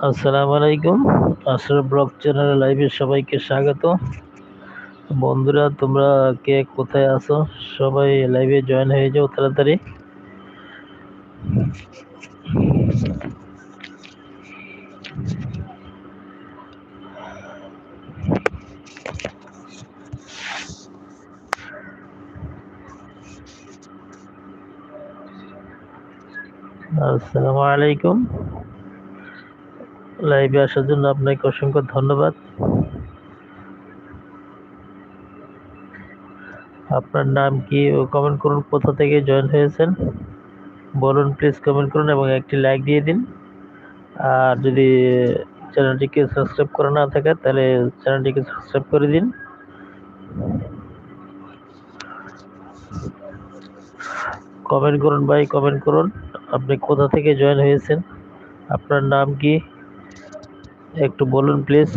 আসসালামু আলাইকুম। আশরাফ ব্লগ চ্যানেলে লাইভে সবাইকে স্বাগত। বন্ধুরা, তোমরা কে কোথায় আছো? সবাই লাইভে জয়েন হয়ে যাও তাড়াতাড়ি। আসসালামু আলাইকুম। লাইভে আসার জন্য আপনাকে অসংখ্য ধন্যবাদ। আপনার নাম কি ও কমেন্ট করুন, কোথা থেকে জয়েন হয়েছেন বলুন, প্লিজ কমেন্ট করুন এবং একটি লাইক দিয়ে দিন। আর যদি চ্যানেলটিকে সাবস্ক্রাইব করা না থাকে তাহলে চ্যানেলটিকে সাবস্ক্রাইব করে দিন। কমেন্ট করুন ভাই, কমেন্ট করুন। আপনি কোথা থেকে জয়েন হয়েছেন, আপনার নাম কি একটু বলুন প্লিজ।